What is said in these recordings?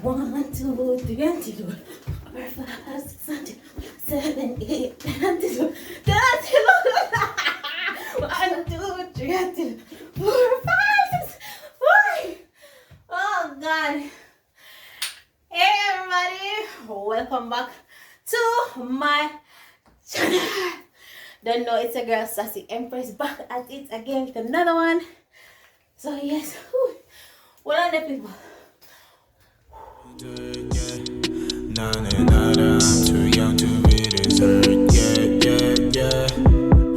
1, 2, 3, and 4, 5, 6, 7, 8, and 2, 1, 2, 3, and 4, 5, 6, 5. Oh God. Hey everybody, welcome back to my channel. Don't know, it's a girl Sassy Empress back at it again with another one. So yes, what are the people? I'm too young to be this hurt, yeah.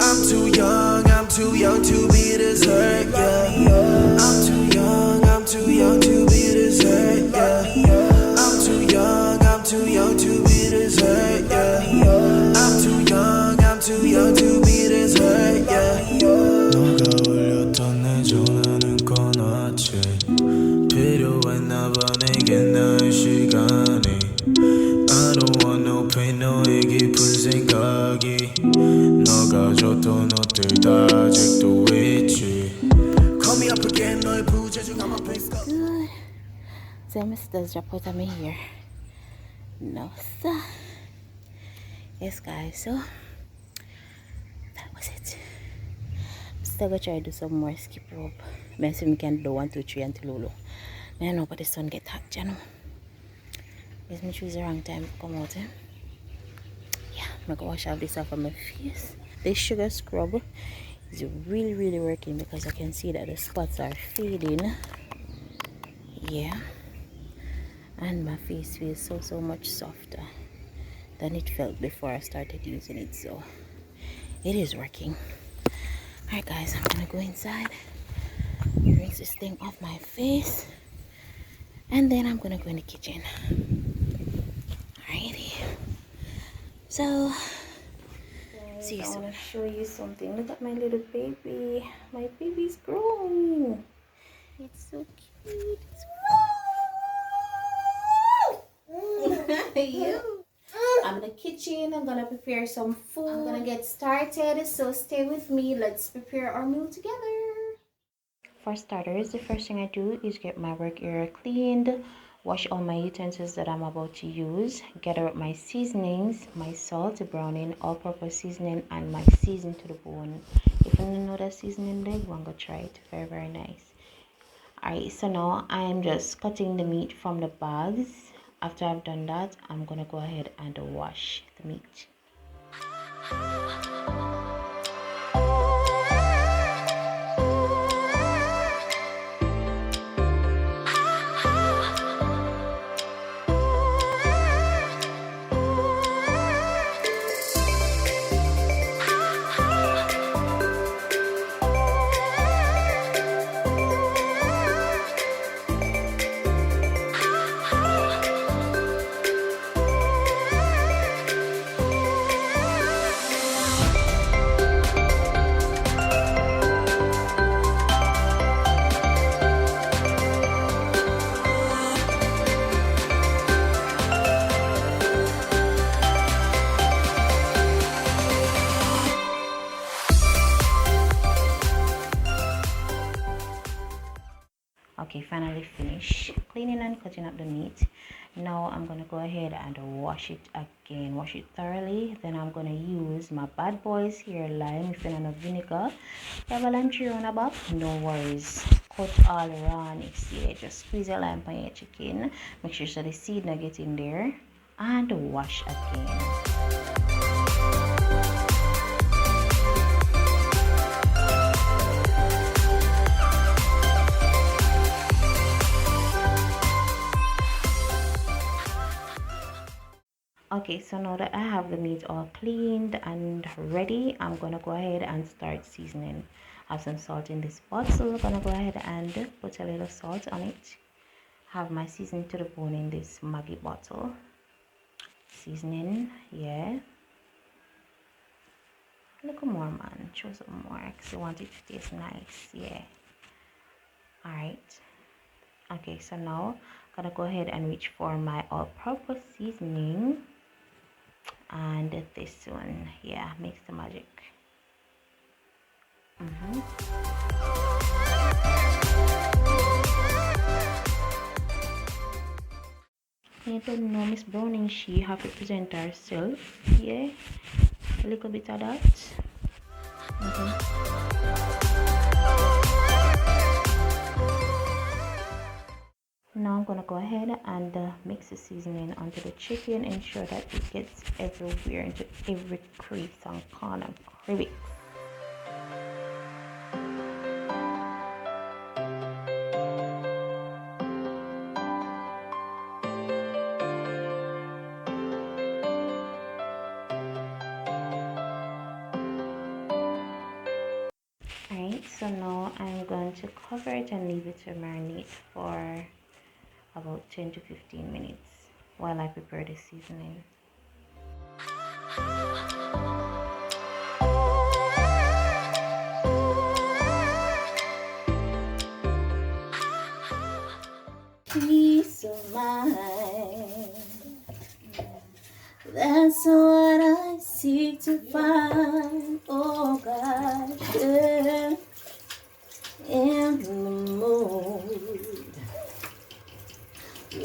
I'm too young to be this hurt, yeah. I'm too young to be this hurt, yeah. I'm too young to be this hurt, yeah. I'm too young to be this hurt, yeah. 너가 울렸던 내 전화는 꺼놨지. 필요했나 봐 내겐 나의 시간이. I don't want no pain 너의 깊은 생각이. 너가 줬던 옷들 다 아직도 있지. Call me up again 너의 부재중한 my face. Good. So my sister's drop out of my hair. No sir. Yes guys, so that was it. I'm still gonna try to do some more skip rope. Maybe we can do 1, 2, 3 until Lulu. I know but the sun get hot, you know. Guess me choose the wrong time to come out, eh? Yeah, I'm gonna wash off this off of my face. This sugar scrub is really working because I can see that the spots are fading. Yeah. And my face feels so much softer than it felt before I started using it, so it is working. Alright guys, I'm gonna go inside, rinse this thing off my face, and then I'm gonna go in the kitchen. Alrighty. So see, I wanna show you something. Look at my little baby. My baby's growing. It's so cute. It's you. I'm in the kitchen. I'm gonna prepare some food. I'm gonna get started, so stay with me. Let's prepare our meal together. For starters, the first thing I do is get my work area cleaned, wash all my utensils that I'm about to use, gather up my seasonings, my salt, browning, all-purpose seasoning, and my season to the bone. If you don't know that seasoning there, you want to go try it. Very nice. Alright, so now I'm just cutting the meat from the bags. After I've done that, I'm gonna go ahead and wash the meat. Okay, finally finished cleaning and cutting up the meat. Now I'm gonna go ahead and wash it again, wash it thoroughly. Then I'm gonna use my bad boys here, lime. If you don't have vinegar, you have a lime tree on a back, no worries. Cut all around it. Yeah, just squeeze a lime on your chicken, make sure so the seed not get in there, and wash again. Okay, so now that I have the meat all cleaned and ready, I'm gonna go ahead and start seasoning. I have some salt in this pot, so we're gonna go ahead and put a little salt on it. Have my season to the bone in this Maggi bottle. Seasoning, yeah. Look more, man. Show some more because you want it to taste nice, yeah. Alright. Okay, so now I'm gonna go ahead and reach for my all-purpose seasoning. And this one, yeah, makes the magic. You don't know Miss Browning, she have to present herself. Yeah, a little bit of that. Now I'm gonna go ahead and mix the seasoning onto the chicken, ensure that it gets everywhere, into every crease and corner crevice. Alright, so now I'm going to cover it and leave it to marinate for about 10 to 15 minutes while I prepare the seasoning. Peace of mind, that's what I seek to find. Oh gosh, yeah. In the mood,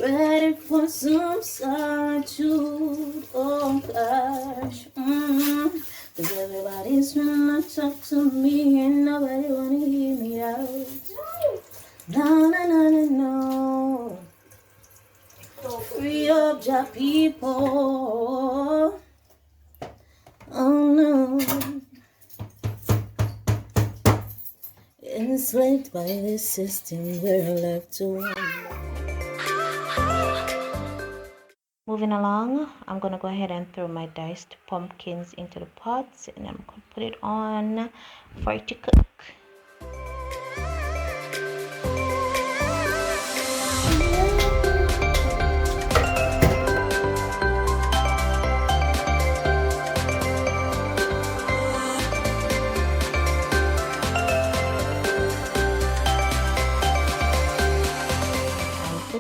ready for some solitude. Oh gosh, 'cause everybody's trying to talk to me and nobody wanna hear me out. No, no, no, no, no. Free up your people. Oh no. Enslaved by this system, we're left to wonder. Moving along, I'm gonna go ahead and throw my diced pumpkins into the pots, and I'm gonna put it on for it to cook.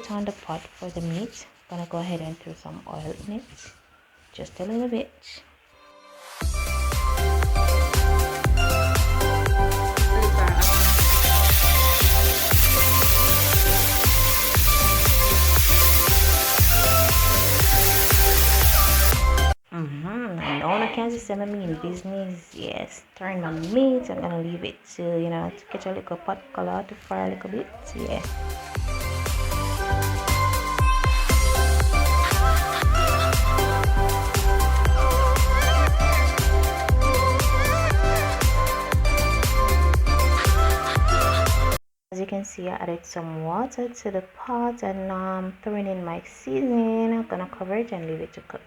On the pot for the meat, gonna go ahead and throw some oil in it, just a little bit. Now I can see I mean business. Yes, turn my meat. I'm gonna leave it to to catch a little pot color, to fry a little bit. Yeah. As you can see, I added some water to the pot, and now I'm throwing in my seasoning. I'm gonna cover it and leave it to cook.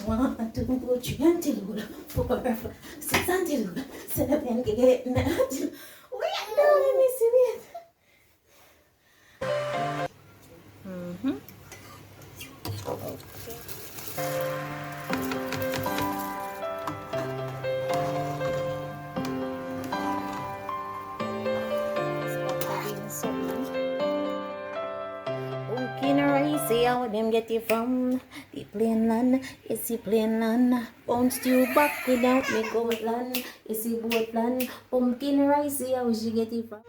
One, two, three, until 4, 5, 6 until 7, 8, 9. Wait, no, let me see it. Okay. See how them get it from the plain land. It's the plain land. Bounce you back without me go land. It's the boat land. Pumpkin rice, see how she get it from.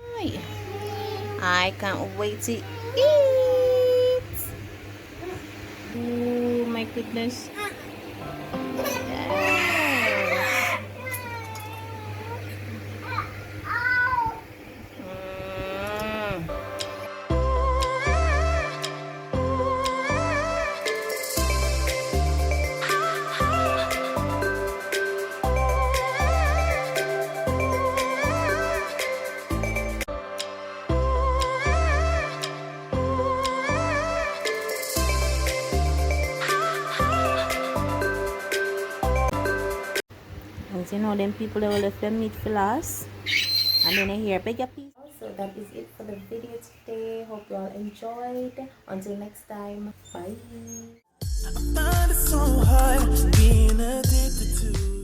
I can't wait to eat. Oh my goodness. You know them people that will left them meat for last, and then I hear bigger piece. So that is it for the video today. Hope you all enjoyed. Until next time, bye. I find it so hard being addicted to